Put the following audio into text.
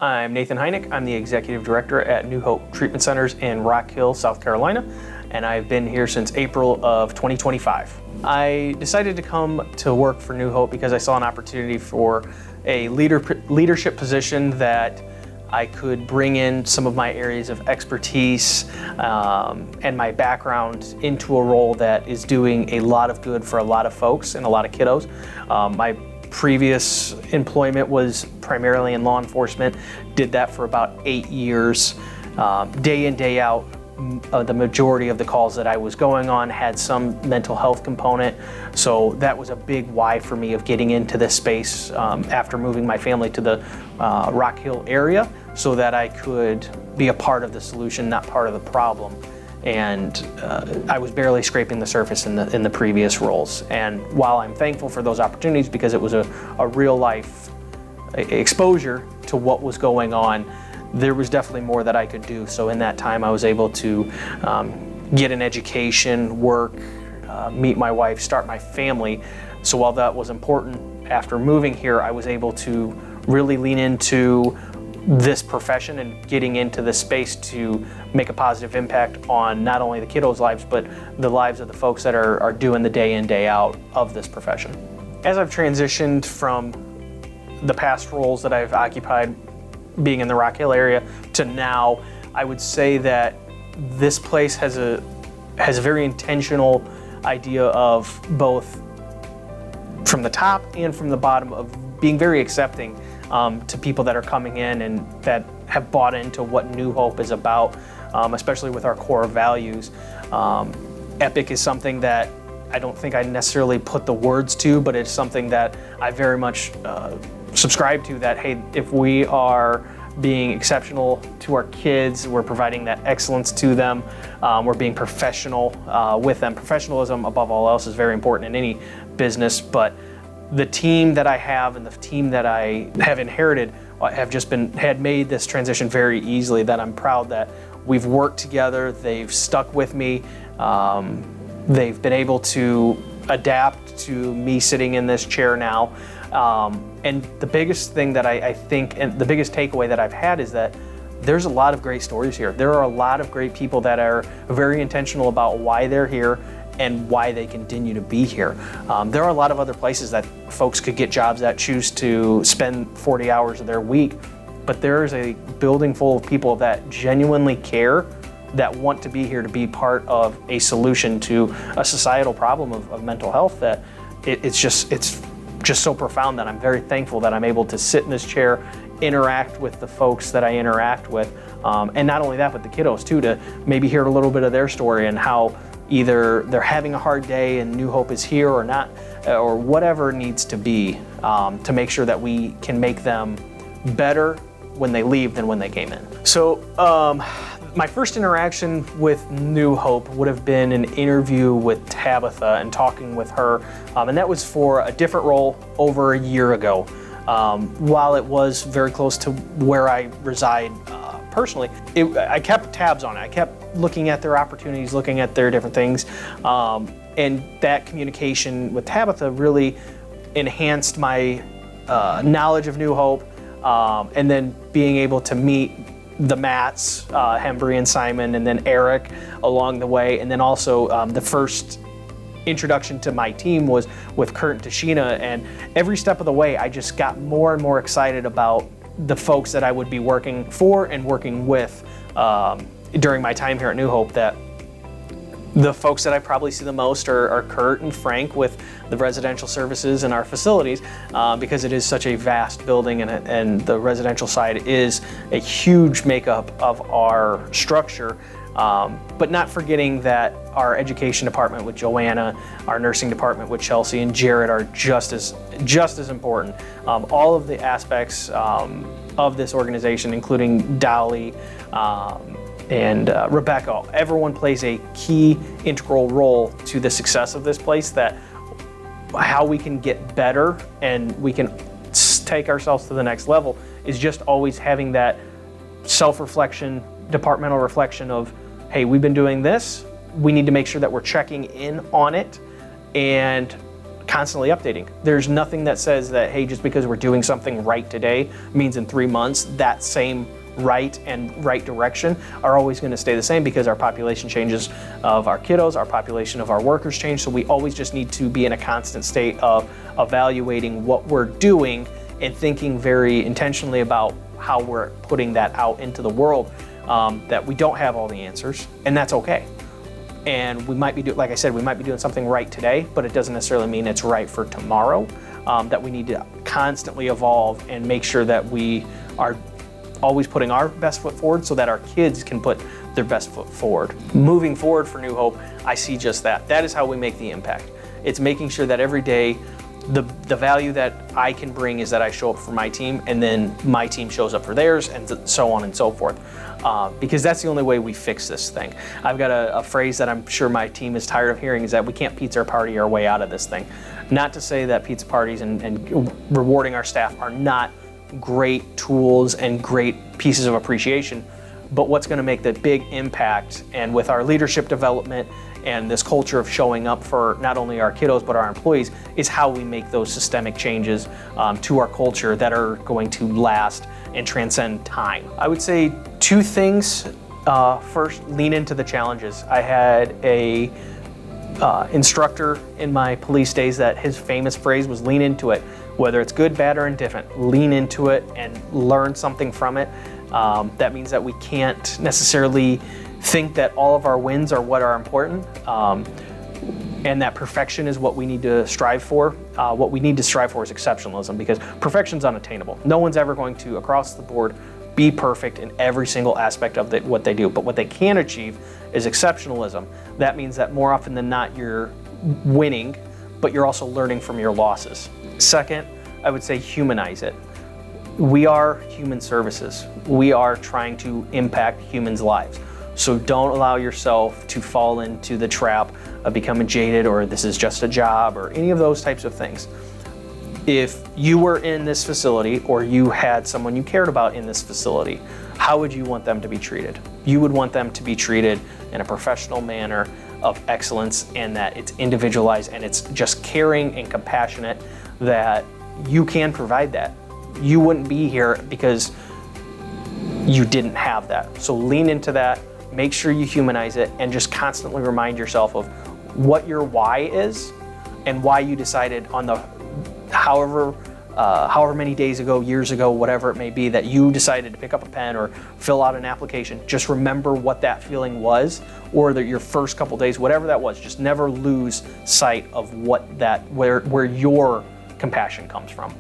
I'm Nathan Hynek. I'm the Executive Director at New Hope Treatment Centers in Rock Hill, South Carolina, and I've been here since April of 2025. I decided to come to work for New Hope because I saw an opportunity for a leadership position that I could bring in some of my areas of expertise and my background into a role that is doing a lot of good for a lot of folks and a lot of kiddos. My previous employment was primarily in law enforcement, did that for about 8 years. Day in, day out, the majority of the calls that I was going on had some mental health component, so that was a big why for me of getting into this space after moving my family to the Rock Hill area, so that I could be a part of the solution, not part of the problem. And I was barely scraping the surface in the previous roles. And while I'm thankful for those opportunities because it was a real life exposure to what was going on, there was definitely more that I could do. So in that time I was able to get an education, work, meet my wife, start my family. So while that was important, after moving here I was able to really lean into this profession and getting into this space to make a positive impact on not only the kiddos' lives, but the lives of the folks that are doing the day in, day out of this profession. As I've transitioned from the past roles that I've occupied, being in the Rock Hill area, to now, I would say that this place has a very intentional idea of both from the top and from the bottom of being very accepting to people that are coming in and that have bought into what New Hope is about, especially with our core values. EPIC is something that I don't think I necessarily put the words to, but it's something that I very much subscribe to, that, hey, if we are being exceptional to our kids, we're providing that excellence to them, we're being professional with them. Professionalism above all else is very important in any business, but the team that I have and the team that I have inherited had made this transition very easily, that I'm proud that we've worked together, they've stuck with me, they've been able to adapt to me sitting in this chair now. And the biggest thing that I think, and the biggest takeaway that I've had, is that there's a lot of great stories here. There are a lot of great people that are very intentional about why they're here and why they continue to be here. There are a lot of other places that folks could get jobs that choose to spend 40 hours of their week, but there is a building full of people that genuinely care, that want to be here to be part of a solution to a societal problem of mental health, that it's just so profound that I'm very thankful that I'm able to sit in this chair, interact with the folks that I interact with, and not only that, but the kiddos too, to maybe hear a little bit of their story and how either they're having a hard day and New Hope is here or not, or whatever needs to be, to make sure that we can make them better when they leave than when they came in. So my first interaction with New Hope would have been an interview with Tabitha and talking with her, and that was for a different role over a year ago. While it was very close to where I reside personally, I kept tabs on it. I kept looking at their opportunities, looking at their different things, and that communication with Tabitha really enhanced my knowledge of New Hope, and then being able to meet the Matts, Hembry and Simon, and then Eric along the way, and then also the first introduction to my team was with Kurt and Tashina, and every step of the way I just got more and more excited about the folks that I would be working for and working with during my time here at New Hope. That the folks that I probably see the most are Kurt and Frank with the residential services in our facilities, because it is such a vast building, and the residential side is a huge makeup of our structure. But not forgetting that our education department with Joanna, our nursing department with Chelsea and Jared are just as important. All of the aspects of this organization, including Dolly and Rebecca, everyone plays a key integral role to the success of this place, that how we can get better and we can take ourselves to the next level is just always having that self-reflection, departmental reflection of, hey, we've been doing this, we need to make sure that we're checking in on it and constantly updating. There's nothing that says that, hey, just because we're doing something right today means in 3 months that same right and right direction are always going to stay the same, because our population changes of our kiddos, our population of our workers change. So we always just need to be in a constant state of evaluating what we're doing and thinking very intentionally about how we're putting that out into the world, that we don't have all the answers, and that's okay. And we might be doing, like I said, we might be doing something right today, but it doesn't necessarily mean it's right for tomorrow. That we need to constantly evolve and make sure that we are always putting our best foot forward so that our kids can put their best foot forward. Moving forward for New Hope, I see just that. That is how we make the impact. It's making sure that every day the value that I can bring is that I show up for my team, and then my team shows up for theirs, and so on and so forth. Because that's the only way we fix this thing. I've got a phrase that I'm sure my team is tired of hearing, is that we can't pizza party our way out of this thing. Not to say that pizza parties and rewarding our staff are not great tools and great pieces of appreciation, but what's going to make the big impact, and with our leadership development and this culture of showing up for not only our kiddos but our employees, is how we make those systemic changes to our culture that are going to last and transcend time. I would say 2 things. First, lean into the challenges. I had a instructor in my police days that his famous phrase was lean into it. Whether it's good, bad, or indifferent, lean into it and learn something from it. That means that we can't necessarily think that all of our wins are what are important, and that perfection is what we need to strive for. What we need to strive for is exceptionalism, because perfection's unattainable. No one's ever going to, across the board, be perfect in every single aspect of what they do. But what they can achieve is exceptionalism. That means that more often than not, you're winning, but you're also learning from your losses. Second, I would say humanize it. We are human services. We are trying to impact humans' lives. So don't allow yourself to fall into the trap of becoming jaded, or this is just a job, or any of those types of things. If you were in this facility, or you had someone you cared about in this facility, how would you want them to be treated? You would want them to be treated in a professional manner of excellence, and that it's individualized and it's just caring and compassionate, that you can provide that. You wouldn't be here because you didn't have that. So lean into that, make sure you humanize it, and just constantly remind yourself of what your why is and why you decided on the however many days ago, years ago, whatever it may be, that you decided to pick up a pen or fill out an application. Just remember what that feeling was, or your first couple days, whatever that was. Just never lose sight of what where your compassion comes from.